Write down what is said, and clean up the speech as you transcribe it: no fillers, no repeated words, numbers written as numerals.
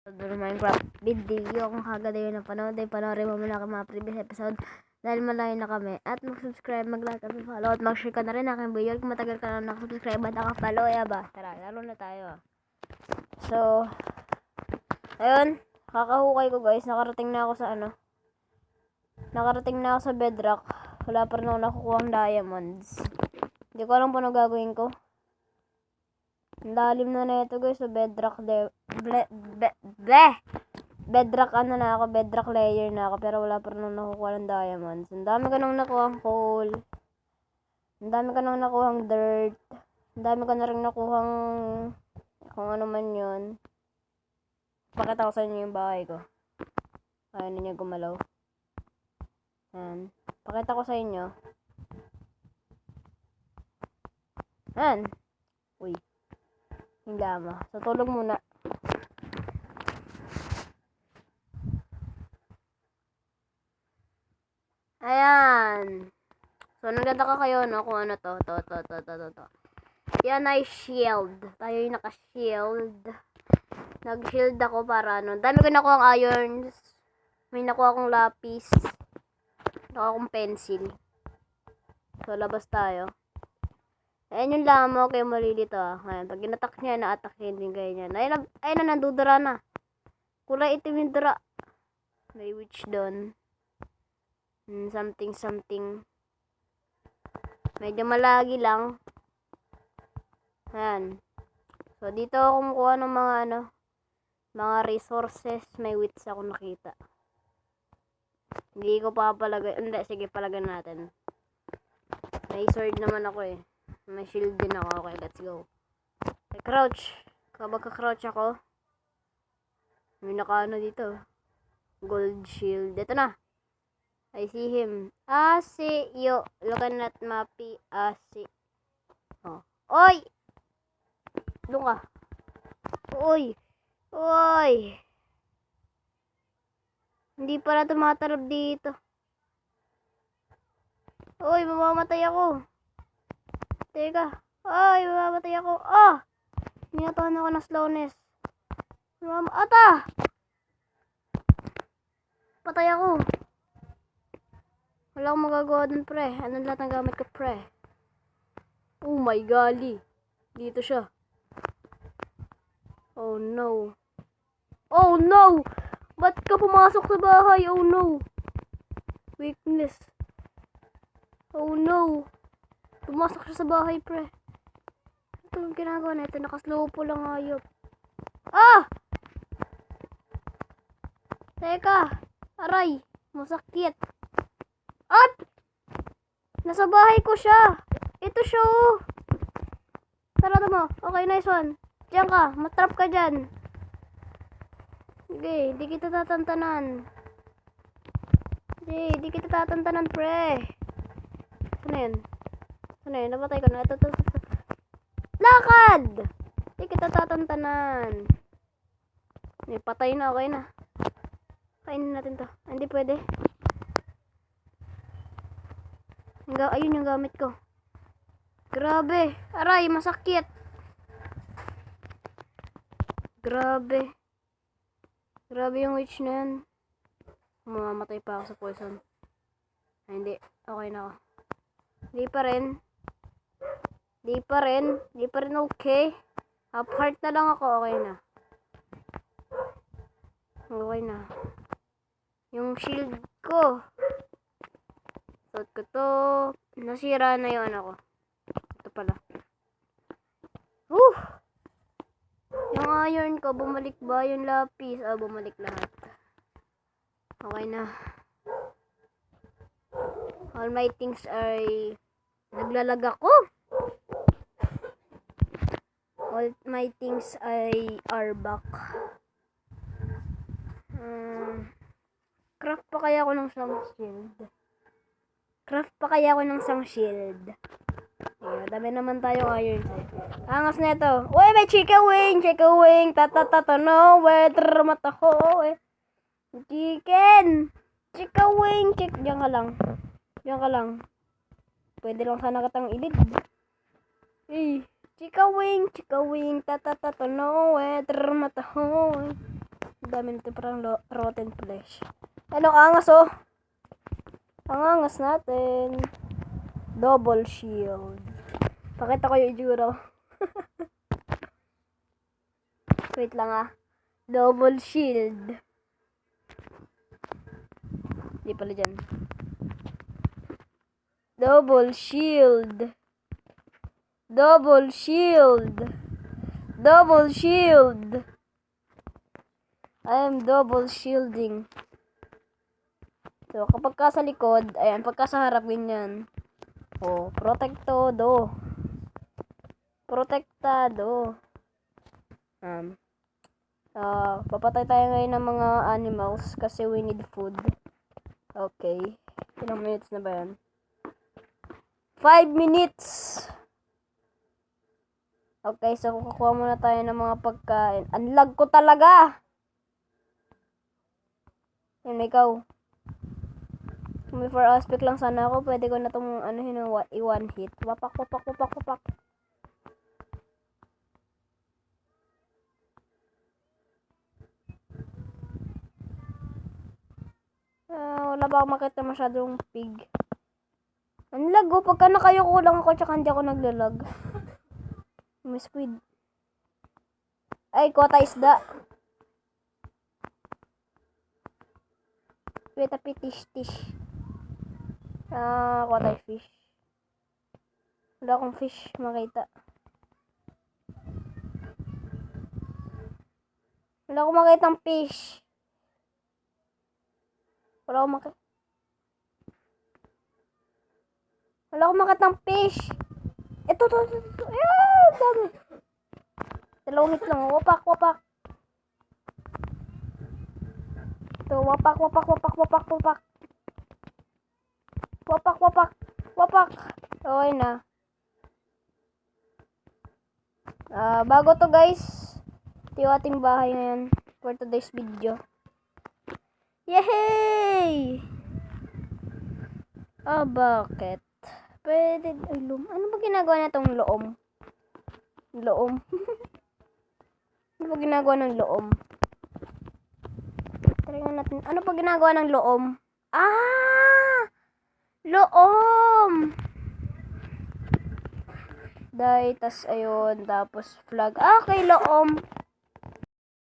Doon Minecraft video kung kagad yun na panood ay panoorin mo muna ang mga previous episode dahil malayo na kami at mag-subscribe, mag-like at follow at mag-share ka na rin aking video kung matagal ka na nakasubscribe at naka-follow ba. Tara, laro na tayo. So ayun, kakahukay ko guys, nakarating na ako sa bedrock. Wala pa rin ako nakukuha ng diamonds. Hindi ko alam kung ano gagawin ko. Ang lalim na ito guys, so bedrock bedrock bedrock layer na ako, pero wala pa rin nakukuha ng diamonds. Ang dami ko nang nakuha ng coal, ang dami ko nang nakuha ng dirt, ang dami ko na rin nakuha kung ano man yun. Pakita ko sa inyo yung bahay ko. Ayaw na niya gumalaw. Yan, pakita ko sa inyo. Yan, uy, yung lama. So tulog muna. Ayan. So, nagdadaka kayo, no? Kung ano to. Yan ay shield. Tayo yung naka-shield. Nag-shield ako para, dami ko nakuha ang irons. May nakuha akong lapis. Nakuha akong pencil. So, labas tayo. Ayan yung lamo. Kayo malilito, Ayan. Pag inatak niya, na-attack din ganyan. Ayun na, nandudura na. Kulay itim yung dura. May witch doon. Something. Medyo malagi lang. Ayan. So, dito ako kumukuha ng mga resources. May wits ako nakita. Hindi ko papalagay. Hindi, sige, palagay natin. May sword naman ako eh. May shield din ako. Okay, let's go. Okay, crouch. Kapag ka-crouch ako, may dito. Gold shield. Ito na. I see him. See you. Looking at Mappy. See. Oh. Oy! Doon ka. Oy! Hindi pala tumatalab dito. Oy, mamamatay ako. Teka. Oy, mamamatay ako. Niyatahan ako ng slowness. Ata! Patay ako. Wala akong magagawa dun, pre. Ano lahat ng gamit ko, pre? Oh my golly. Dito siya. Oh no. Oh no! Ba't ka pumasok sa bahay? Oh no. Weakness. Oh no. Pumasok siya sa bahay, pre. Ito yung ginagawa na ito. Nakaslow po lang ayop. Teka. Aray. Masakit. Nasa bahay ko siya. Ito siya, Sarado mo. Okay, nice one. Diyan ka. Matrap ka dyan. Sige, di kita tatantanan. Di kita tatantanan, pre. Ano yun? Napatay ko na. Ito. Lakad! Di kita tatantanan. Patay na, okay na. Kainin natin to. Hindi pwede. Ayun yung gamit ko. Grabe. Aray, masakit. Grabe yung witch na yan. Mamamatay pa ako sa poison. Hindi. Okay na ako. Di pa rin okay. Half heart na lang ako. Okay na. Yung shield ko. Suot ko to. Nasira na yun ako. Ito pala. Yung iron ko, bumalik ba? Yung lapis? Bumalik lahat. Okay na. All my things ay naglalag ako. All my things ay are back. Craft pa kaya ako ng isang shield? Ayun, dami naman tayo iron. Angas na ito. Uy, may chicken wing. No, mataho. Chicken wing. Diyan ka lang. Pwede lang sana katang ilid. Chicken wing. No, mataho. Ang dami natin parang rotten flesh. Ano, angas oh. Ang angas natin. Double shield. Pakita ko yung itsura. Wait lang ah. Double shield. Di pala dyan. Double shield. Double shield. Double shield. I am double shielding. So, kapag ka sa likod, ayan, pagka sa harap, ganyan. Oh, protektado. Protektado. Papatay tayo ngayon ng mga animals kasi we need food. Okay. Ilang minutes na ba yan? 5 minutes! Okay, so kukuha muna tayo ng mga pagkain. Ang lag ko talaga! Yan, ikaw. Kung may 4 aspect lang sana ako, pwede ko na itong i-one hit. Wapak, wapak, wapak, wapak. Wala ba akong makita masyadong pig. Ang lag oh, pagka nakayuko lang ako tsaka hindi ako naglalag. May squid. Ay, kota isda. Wait, tish. Kota fish. Wala akong fish makita. Wala akong makitang fish. Wala akong makitang fish. Ito. Dami. 2 hit lang. Wapak. Ito, wapak. Wapak. Okay na. Bago to guys. Ito yung ating bahay ngayon for today's video. Yay! Bakit? Pwede, ano ba ginagawa na itong loom? Ano ba ginagawa ng loom? Try natin. Ano pa ginagawa ng loom? Loom! Dahil, tas ayun, tapos flag. Okay, loom.